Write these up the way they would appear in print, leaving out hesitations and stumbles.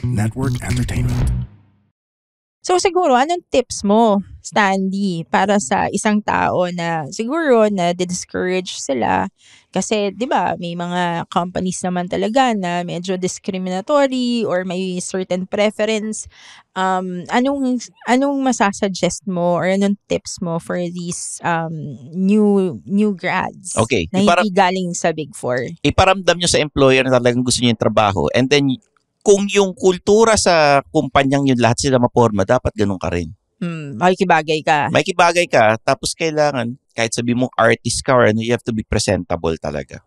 Pod Network Entertainment. So siguro, anong tips mo, Stanley, para sa isang tao na siguro na discourage sila kasi 'di ba may mga companies naman talaga na medyo discriminatory or may certain preference. Anong masasuggest mo or anong tips mo for these new grads Okay, na hindi galing sa Big Four? Iparamdam nyo sa employer na talagang gusto nyo yung trabaho, and then kung yung kultura sa kumpanyang yun lahat sila maporma, dapat ganun ka rin. Makikibagay ka. Makikibagay ka, tapos kailangan, kahit sabi mong artist ka or ano, you have to be presentable talaga.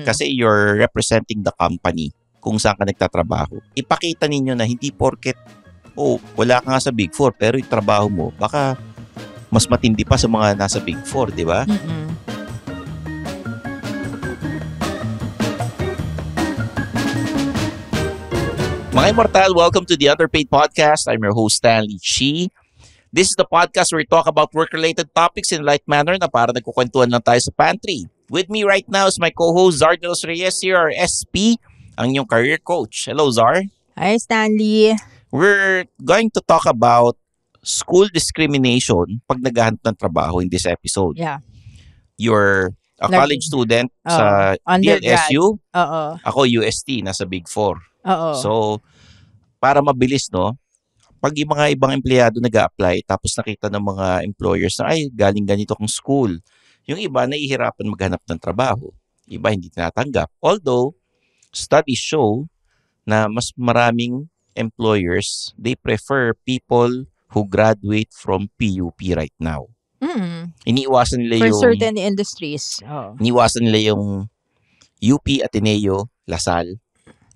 Kasi you're representing the company kung saan ka nagtatrabaho. Ipakita ninyo na hindi porket, wala ka nga sa Big Four, pero yung trabaho mo, baka mas matindi pa sa mga nasa Big Four, di ba? Mga Immortal, welcome to the Underpaid Podcast. I'm your host, Stanley Chi. This is the podcast where we talk about work-related topics in light manner na para nagkukwentuhan lang tayo sa pantry. With me right now is my co-host, Zar De Los Reyes here, our SP, ang inyong career coach. Hello, Zar. Hi, Stanley. We're going to talk about school discrimination pag naghahanap ng trabaho in this episode. Yeah. You're a college student sa undergrad. DLSU. Oo. Ako, UST, nasa Big Four. Oo. So, para mabilis, no? Pag yung mga ibang empleyado nag-a-apply, tapos nakita ng mga employers na, galing ganito kong school. Yung iba, nahihirapan maghanap ng trabaho. Iba, hindi tinatanggap. Although, studies show na mas maraming employers, they prefer people who graduate from PUP right now. Iniiwasan nila For certain industries. Iniiwasan nila yung UP, Ateneo, Lasal.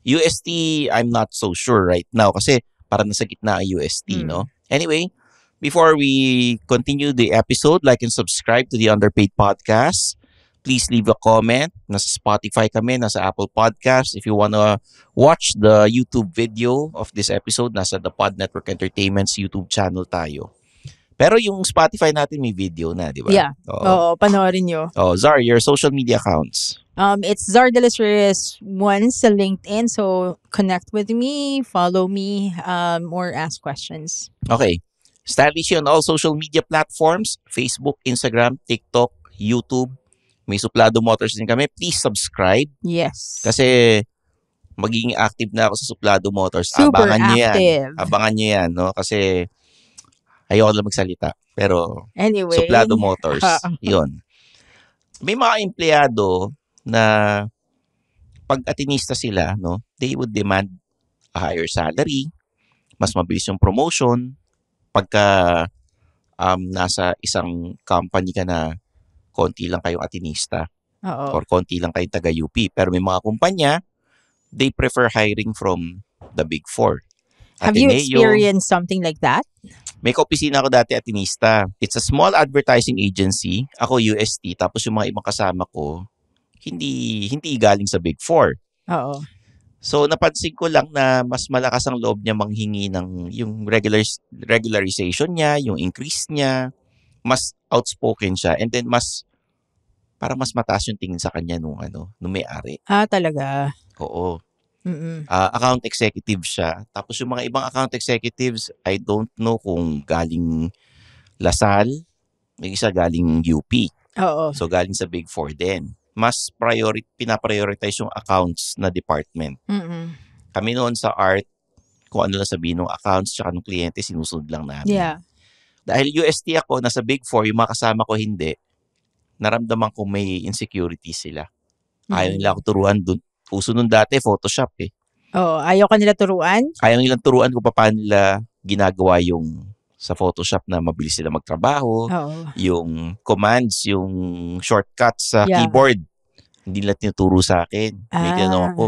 UST, I'm not so sure right now kasi parang nasa gitna ang UST, no? Anyway, before we continue the episode, like and subscribe to the Underpaid Podcast. Please leave a comment. Nasa Spotify kami, nasa Apple Podcast. If you wanna watch the YouTube video of this episode, nasa The Pod Network Entertainment's YouTube channel tayo. Pero yung Spotify natin may video na, di ba? Yeah. Oo, panoorin nyo. Zar, your social media accounts. It's Zar De Los Reyes 1 sa LinkedIn. So, connect with me, follow me, or ask questions. Okay. Stanley Chi on all social media platforms. Facebook, Instagram, TikTok, YouTube. May Suplado Motors din kami. Please subscribe. Yes. Kasi magiging active na ako sa Suplado Motors. Super Abangan nyo yan. active. Abangan nyo yan, no? Kasi ayoko lang magsalita. Pero Anyway. Suplado Motors, yun. May mga empleyado na pag atinista sila, no, they would demand a higher salary, mas mabilis yung promotion, pagka nasa isang company ka na konti lang kayong atinista or konti lang kayong taga-UP. Pero may mga kumpanya, they prefer hiring from the Big Four. Have you experienced something like that? May kaopisina ako dati, atinista. It's a small advertising agency. Ako UST, tapos yung mga ibang kasama ko, hindi galing sa Big Four. Oo. So napansin ko lang na mas malakas ang loob niya manghingi ng yung regularization niya, yung increase niya, mas outspoken siya, and then mas mataas yung tingin sa kanya nung may-ari. Talaga. Oo. Account executive siya. Tapos yung mga ibang account executives, I don't know kung galing Lasal, may isa galing UP. Oo. So galing sa Big Four din. Mas pinaprioritize yung accounts na department. Kami noon sa art, kung ano lang sabihin ng accounts tsaka ng kliyente, sinusunod lang namin. Yeah. Dahil UST ako, nasa Big Four, yung mga kasama ko hindi, naramdaman ko may insecurity sila. Ayaw nila ako turuan dun. Uso nun dati, Photoshop eh. Ayaw ka nila turuan? Ayaw nilang turuan kung paano nila ginagawa yung sa Photoshop na mabilis sila magtrabaho. Yung commands, yung shortcuts sa keyboard. Hindi nila tinuturo sa akin. May tinanong ako,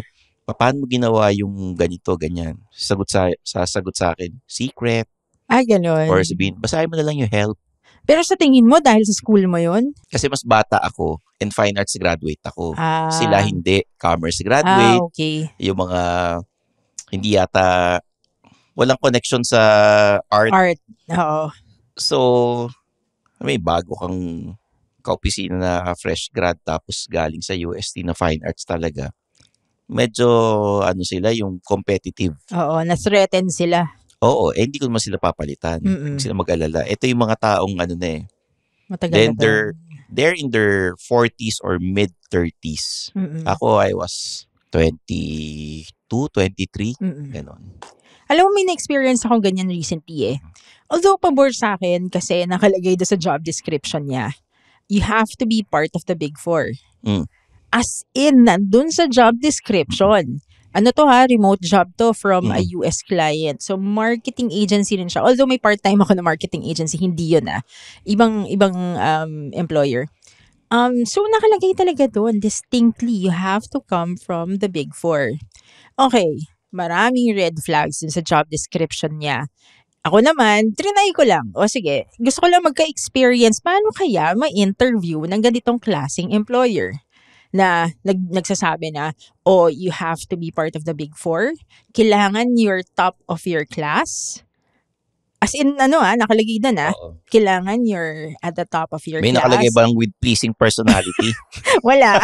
paano mo ginawa yung ganito, ganyan? Sasagot sa akin, secret. Ganun. Or sabihin, basahin mo na lang yung help. Pero sa tingin mo, dahil sa school mo yun? Kasi mas bata ako and fine arts graduate ako. Sila hindi. Commerce graduate. Okay. Yung mga hindi yata walang connection sa art. Oo. So, may bago kang kaopisina na fresh grad tapos galing sa UST na fine arts talaga. medyo sila, yung competitive. Oo, na-threaten sila. Oo, hindi ko naman sila papalitan. Huwag sila mag-alala. Ito yung mga taong Matagal then na to. they're in their 40s or mid-30s. Ako, I was 22, 23, ganon. Alam mo, may na-experience akong ganyan recently eh. Although, pabor sa akin kasi nakalagay doon sa job description niya, you have to be part of the Big Four. As in, nandun sa job description. Ano to ha? Remote job to from a US client. So, marketing agency rin siya. Although may part-time ako na marketing agency, hindi yun Ibang employer. So, nakalagay talaga doon, distinctly, you have to come from the Big Four. Okay, maraming red flags dun sa job description niya. Ako naman, trinay ko lang. O sige, gusto ko lang magka-experience. Paano kaya ma-interview ng ganitong klaseng employer? Na nagsasabi na, you have to be part of the Big Four. Kailangan you're top of your class. As in, nakalagay na kailangan you're at the top of your May class. nakalagay bang with pleasing personality? Wala.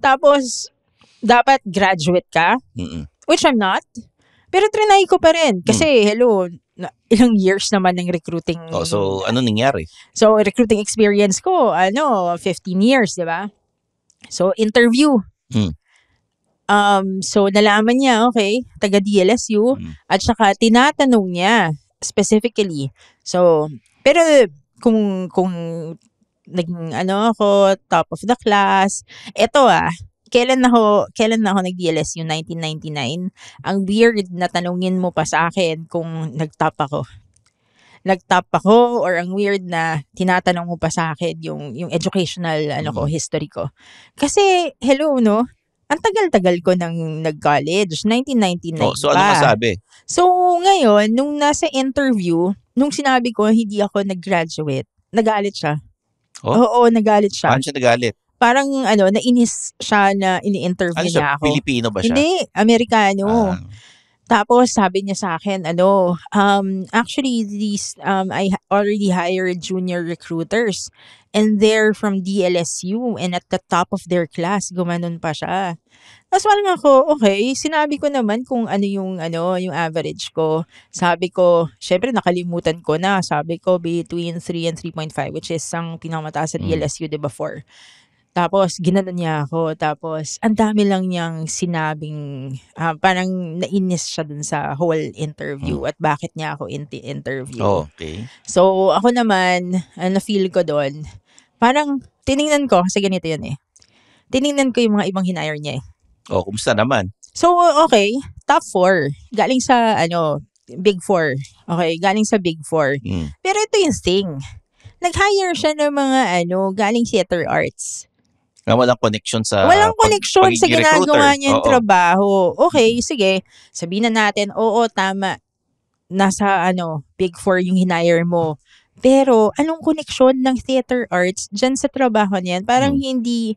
Tapos, dapat graduate ka, which I'm not. Pero trinay ko pa rin. Kasi, hello, ilang years naman ng recruiting. So, ano nangyari? So, recruiting experience ko, 15 years, di ba? So, interview. So, nalaman niya, okay, taga DLSU, at saka tinatanong niya, specifically. So, pero kung naging ako, top of the class, eto kailan na ako nag-DLSU? 1999. Ang weird na tanungin mo pa sa akin kung nag-top ako. Nag-top ako or ang weird na tinatanong mo pa sa akin yung educational history ko. Kasi, hello, no? Ang tagal-tagal ko nang nag-college. 1999 so, ano masabi? So, ngayon, nung nasa interview, nung sinabi ko hindi ako nag-graduate, nagalit siya. Oo, nagalit siya. Paano siya nagalit? Parang nainis siya na ini-interview niya ako. Filipino ba siya? Hindi, Amerikano. Tapos sabi niya sa akin, actually these I already hired junior recruiters and they're from DLSU and at the top of their class, gumanon pa siya. Tapos parang ako, okay, sinabi ko naman kung yung average ko. Sabi ko, syempre nakalimutan ko na. Sabi ko between 3 and 3.5, which is ang pinakamataas sa DLSU, diba, 4. Tapos, ginanon niya ako. Tapos, ang dami lang niyang sinabing, parang nainis siya dun sa whole interview at bakit niya ako interview. Okay. So, ako naman, na-feel ko doon, parang tiningnan ko, kasi ganito yun tiningnan ko yung mga ibang hinire niya kumusta naman? So, okay, top 4. Galing sa, Big 4. Okay, galing sa Big 4. Pero ito yung thing. Nag-hire siya ng mga, galing theater arts. Walang connection sa sa ginagawa niya yung Oo. trabaho. Okay, sige. Sabihin na natin, oo, tama. Nasa Big 4 yung hinire mo. Pero anong connection ng theater arts dyan sa trabaho niyan? Parang hindi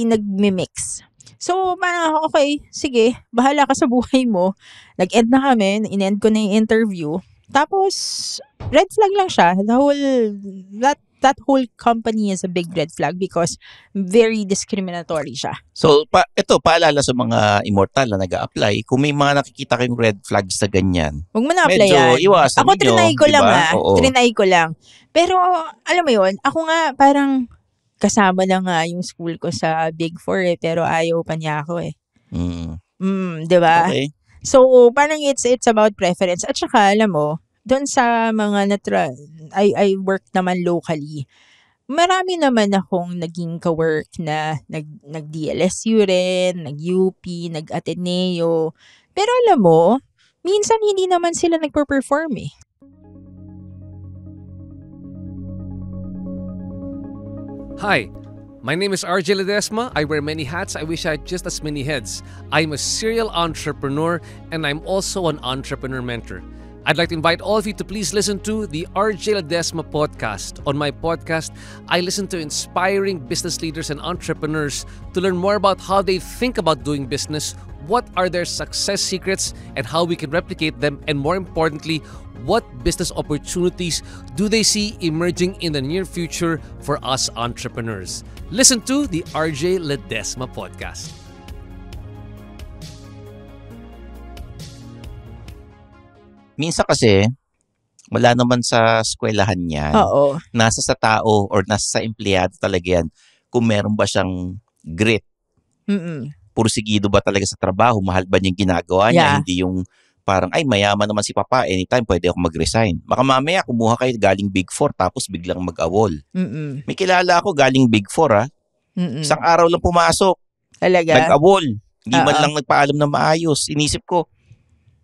nagmi-mix. So, parang okay, sige, bahala ka sa buhay mo. Nag-end na kami, in-end ko na yung interview. Tapos, red flag lang siya. That whole company is a big red flag because very discriminatory siya. So, paalala sa mga immortal na nag-a-apply, kung may mga nakikita kayong red flags sa ganyan, huwag mo na-applyan. medyo iwasan Ako, ninyo, trinay ko diba? lang Oo. Trinay ko lang. Pero, alam mo yun, ako nga parang kasama na nga yung school ko sa Big 4 pero ayaw pa niya ako diba? Okay. So, parang it's about preference. At saka, alam mo, doon sa mga I work naman locally, marami naman akong naging ka-work na nag-DLSU rin, nag-UP, nag-Ateneo. Pero alam mo, minsan hindi naman sila nagpo-perform Hi, my name is RJ Ledesma. I wear many hats. I wish I had just as many heads. I'm a serial entrepreneur and I'm also an entrepreneur mentor. I'd like to invite all of you to please listen to the RJ Ledesma podcast. On my podcast, I listen to inspiring business leaders and entrepreneurs to learn more about how they think about doing business, what are their success secrets, and how we can replicate them, and more importantly, what business opportunities do they see emerging in the near future for us entrepreneurs. Listen to the RJ Ledesma podcast. Minsan kasi, wala naman sa eskwelahan yan. Oo. Nasa sa tao or nasa sa empleyado talaga yan kung meron ba siyang grit. Pursigido ba talaga sa trabaho? Mahal ba niyang ginagawa niya? Yeah. Hindi yung parang, ay, mayaman naman si Papa. Anytime, pwede ako mag-resign. Baka mamaya, kumuha kayo galing Big Four tapos biglang mag-awol. May kilala ako galing Big Four, Isang araw lang pumasok. Talaga? Nag-awol. Hindi man Oo. lang nagpaalam na maayos. Inisip ko,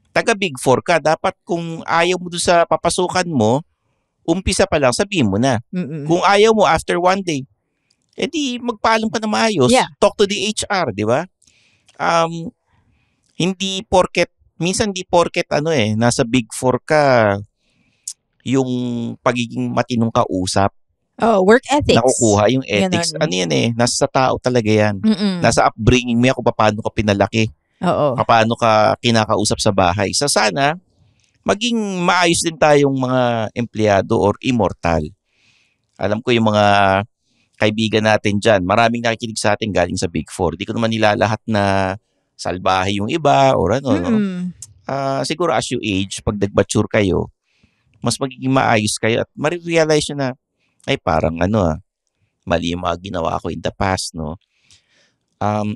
taga Big Four ka, dapat kung ayaw mo doon sa papasukan mo, umpisa pa lang, sabihin mo na. Kung ayaw mo after one day, edi magpaalam ka na maayos. Yeah. Talk to the HR, di ba? Hindi porket, minsan di porket nasa Big Four ka, yung pagiging matinong kausap, Oh, work ethics. nakukuha yung ethics. Ganun. Ano yan nasa sa tao talaga yan. Nasa upbringing mo yan kung paano ka pinalaki. Oo. Paano ka kinakausap sa bahay. So sana, maging maayos din tayong mga empleyado or immortal. Alam ko yung mga kaibigan natin dyan, maraming nakikinig sa atin galing sa Big Four. Di ko naman nila lahat na salbahe yung iba or ano. No? Siguro as you age, pag nag-mature kayo, mas magiging maayos kayo at marirealize nyo na, ay parang mali yung mga ginawa ko in the past, no?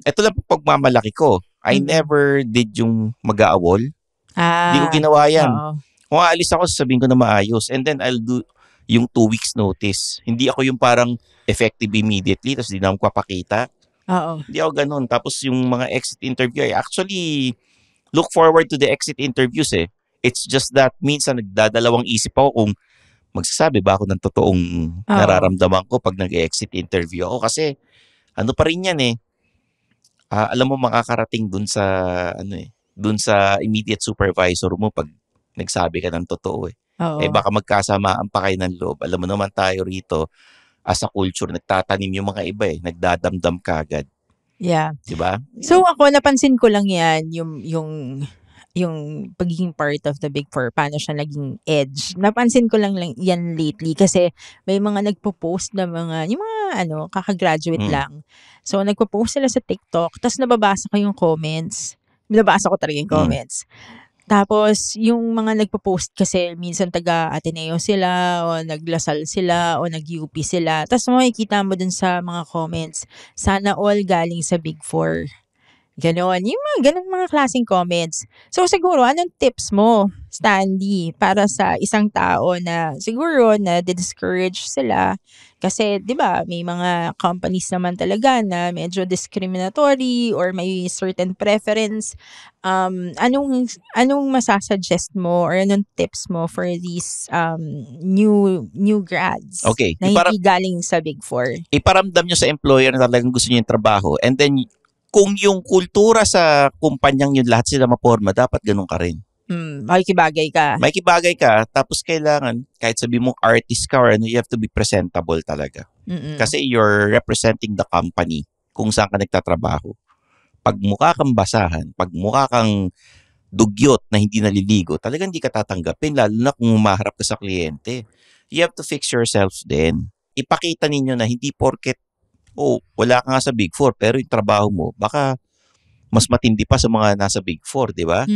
Ito lang pagmamalaki ko. I never did yung mag-aawol. Hindi ko ginawa yan. Oo. Kung aalis ako, sasabihin ko na maayos. And then I'll do yung 2 weeks notice. Hindi ako yung parang effective immediately, tapos di na ako papakita. Oo. Hindi ako ganun. Tapos yung mga exit interview, I actually look forward to the exit interviews It's just that minsan nagdadalawang isip ako kung magsasabi ba ako ng totoong nararamdaman ko pag nag-exit interview ako. Kasi ano pa rin yan alam mo makakarating dun sa dun sa immediate supervisor mo pag nagsabi ka ng totoo Oo. baka magkasamaan pa kayo ng loob. Alam mo naman tayo rito as a culture, nagtatanim yung mga iba nagdadamdam kagad. Yeah. Diba? So ako, napansin ko lang yan, yung pagiging part of the Big Four, paano siya naging edge. Napansin ko lang yan lately kasi may mga nagpo-post na yung mga kakagraduate lang. So nagpo-post sila sa TikTok, tapos nababasa ko yung comments. Nababasa ko talaga yung comments. Tapos yung mga nagpo-post kasi minsan taga Ateneo sila o naglasal sila o nag-UP sila. Tapos makikita mo dun sa mga comments, sana all galing sa Big Four. Ganon. Yung mga ganon mga klaseng comments. So siguro, anong tips mo, Stanley, para sa isang tao na siguro na discourage sila? Kasi, di ba, may mga companies naman talaga na medyo discriminatory or may certain preference. Anong masasuggest mo or anong tips mo for these new grads Okay. na hindi galing sa Big Four? Iparamdam nyo sa employer na talagang gusto nyo yung trabaho. And then, kung yung kultura sa kumpanyang yun, lahat sila maporma, dapat ganun ka rin. Makikibagay ka. Makikibagay ka, tapos kailangan, kahit sabi mong artist ka or you have to be presentable talaga. Kasi you're representing the company kung saan ka nagtatrabaho. Pag mukha kang basahan, pag mukha kang dugyot na hindi naliligo, talagang hindi ka tatanggapin, lalo na kung umaharap ka sa kliyente. You have to fix yourself din. Ipakita ninyo na hindi porket wala ka nga sa Big Four, pero yung trabaho mo, baka mas matindi pa sa mga nasa Big Four, di ba?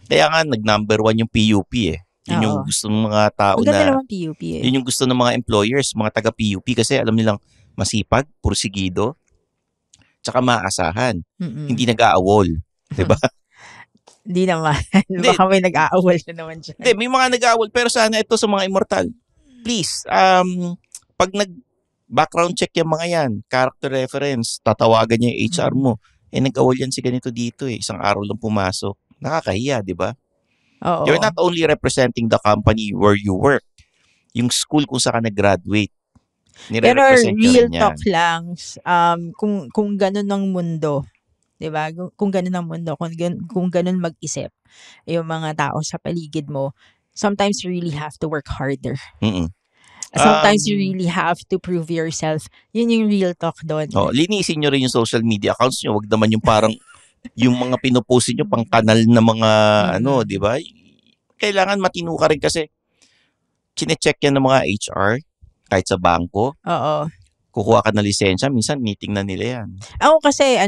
Kaya nga, nag-number 1 yung PUP Yun yung gusto ng mga tao Maganda naman PUP Yun yung gusto ng mga employers, mga taga-PUP, kasi alam nilang masipag, pursigido, tsaka maasahan. Hindi nag-aawol, di ba? Hindi naman. Baka may nag-aawol na naman dyan. Hindi, may mga nag-aawol, pero sana ito sa mga immortal. Please, pag background check yung mga yan, character reference, tatawagan niya yung HR mo, nag-awol yan si ganito dito isang araw lang pumasok. Nakakahiya, di ba? Oo. You're not only representing the company where you work, yung school kung saan ka nag-graduate. Pero real talk lang, kung ganun ang mundo, di ba? Kung ganun ang mundo, kung ganun mag-isip yung mga tao sa paligid mo, sometimes you really have to work harder. Mm-mm. Sometimes you really have to prove yourself. Yun yung real talk doon. Linisin nyo rin yung social media accounts nyo. Wag naman yung parang yung mga pinupost nyo pang kanal na mga di ba? Kailangan matino ka rin kasi chine-check yan ng mga HR kahit sa bangko. Oo. Kukuha ka na lisensya, minsan meeting na nila yan. Ako kasi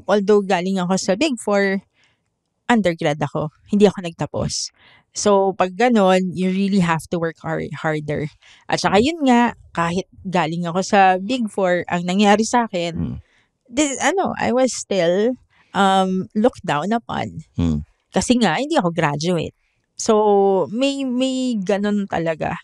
although galing ako sa Big Four, undergrad ako. Hindi ako nagtapos. So, pag ganon, you really have to work harder. At saka yun nga, kahit galing ako sa Big Four, ang nangyari sa akin, I was still looked down upon. Kasi nga, hindi ako graduate. So, may ganon talaga.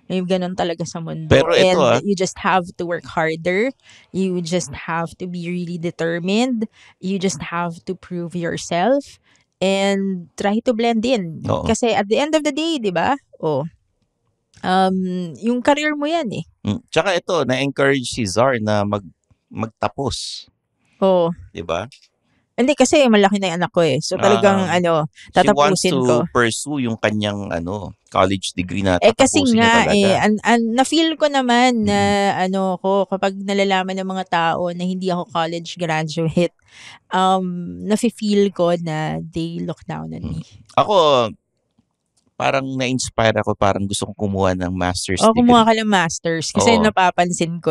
May ganon talaga sa mundo. Pero ito, and you just have to work harder. You just have to be really determined. You just have to prove yourself. And try to blend in. Oo. Kasi at the end of the day, di ba? Yung career mo yan eh. Tsaka ito, na-encourage si Zar na magtapos. Di ba? Hindi kasi malaki na yung anak ko eh. So talagang tatapusin she wants to ko. pursue yung kanyang college degree na Kasi tatapusin niya nga talaga. na-feel ko naman na kapag nalalaman ng mga tao na hindi ako college graduate, nafe-feel ko na they look down on me. Ako, parang na-inspire ako, parang gusto kong kumuha ng master's degree. Kumuha ka ng master's kasi napapansin ko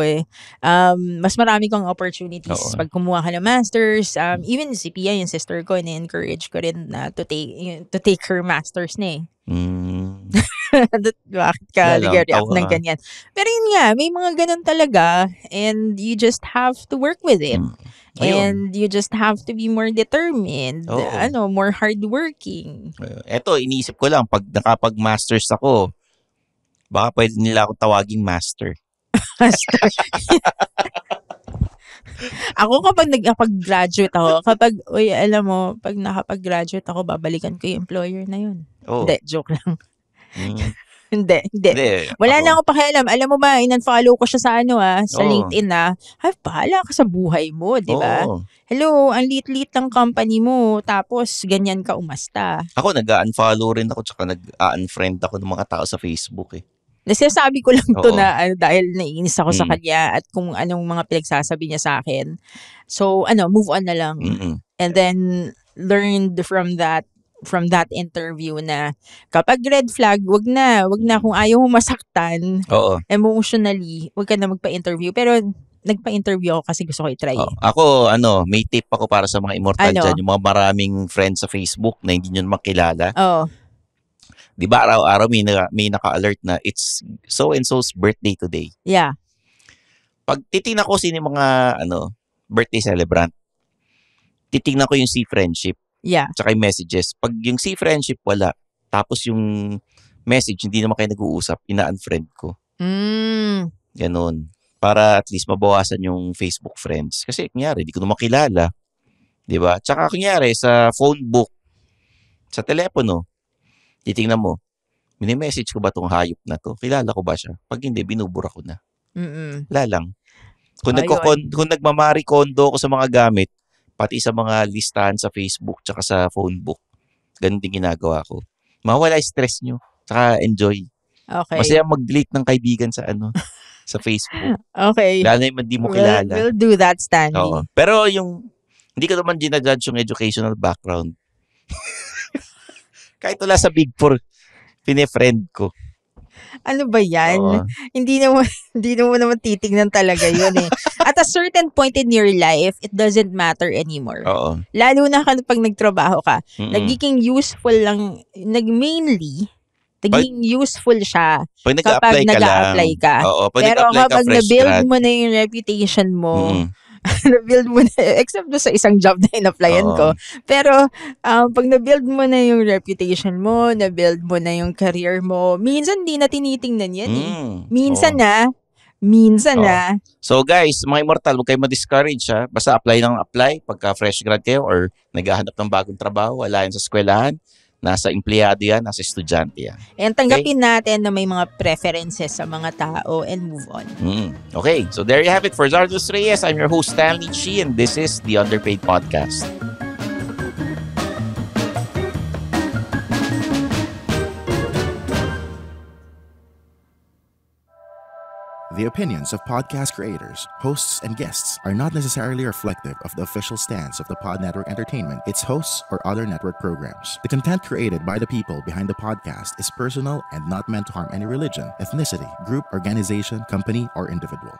mas marami kong opportunities pag kumuha ka ng master's. Even si Pia, yung sister ko, na-encourage ko rin na to take her master's na eh. Bakit ka nag-react ng ganyan? Pero yun nga, may mga ganun talaga and you just have to work with it. And you just have to be more determined, more hardworking. Eto, iniisip ko lang, pag nakapag-masters ako, baka pwede nila akong tawaging master. Ako kapag nakapag-graduate ako, alam mo, pag nakapag-graduate ako, babalikan ko yung employer na yun. Hindi, joke lang. Hindi. Wala na akong pakialam. Alam mo ba, in-unfollow ko siya sa LinkedIn na, bahala ka sa buhay mo, di ba? Hello, ang lit-lit ng company mo, tapos ganyan ka umasta. Ako, nag-unfollow rin ako, tsaka nag-unfriend ako ng mga tao sa Facebook eh. Nasasabi ko lang to na dahil naiinis ako sa kanya at kung anong mga pinagsasabi niya sa akin. So, move on na lang. And then, learned from that interview na kapag red flag, wag na kung ayaw mo masaktan emotionally, wag ka na magpa-interview. Pero nagpa-interview ako kasi gusto ko i-try. Ako, may tip ako para sa mga immortal dyan, yung mga maraming friends sa Facebook na hindi nyo naman kilala. Di ba araw-araw may naka-alert na it's so-and-so's birthday today. Yeah. Pag titignan ko sino yung mga birthday celebrant, titignan ko yung C-friendship. Yeah. Tsaka yung messages. Pag yung C-friendship wala, tapos yung message, hindi naman kayo nag-uusap, ina-unfriend ko. Ganon. Para at least mabawasan yung Facebook friends. Kasi kunyari, di ko naman kilala. Di ba? Tsaka kunyari, sa phone book, sa telepono, titingnan mo, mini-message ko ba tong hayop na to? Kilala ko ba siya? Pag hindi, binubura ko na. Wala lang. Kung nagmamari kondo ko sa mga gamit, pati sa mga listahan sa Facebook tsaka sa phone book, ganun din ginagawa ko. Mawala stress nyo. Tsaka enjoy. Okay. Masaya mag-delete ng kaibigan sa sa Facebook. Okay. Lalo na hindi mo kilala. We'll do that, Stanley. Pero hindi ko naman ginajudge yung educational background. Kahit wala sa Big Four, pine-friend ko. Ano ba yan? Hindi mo naman titignan talaga yun eh. At a certain point in your life, it doesn't matter anymore. Lalo na pag nagtrabaho ka. Nagiging useful lang, naging useful siya kapag nag-a-apply ka. Pero kapag na-build mo na yung reputation mo, na-build mo na, except do sa isang job na in-applyan ko. Pero, pag na-build mo na yung reputation mo, na-build mo na yung career mo, minsan di na tinitingnan yan eh. Minsan na. So guys, mga immortal, huwag kayo ma-discourage ha. Basta apply ng apply pagka fresh grad kayo or naghahanap ng bagong trabaho, wala yan sa eskwelahan. Nasa empleyado yan, nasa estudyante yan. And tanggapin natin na may mga preferences sa mga tao and move on. Okay, so there you have it for Zardos Reyes. I'm your host, Stanley Chi, and this is the Underpaid Podcast. The opinions of podcast creators, hosts, and guests are not necessarily reflective of the official stance of the Pod Network Entertainment, its hosts, or other network programs. The content created by the people behind the podcast is personal and not meant to harm any religion, ethnicity, group, organization, company, or individual.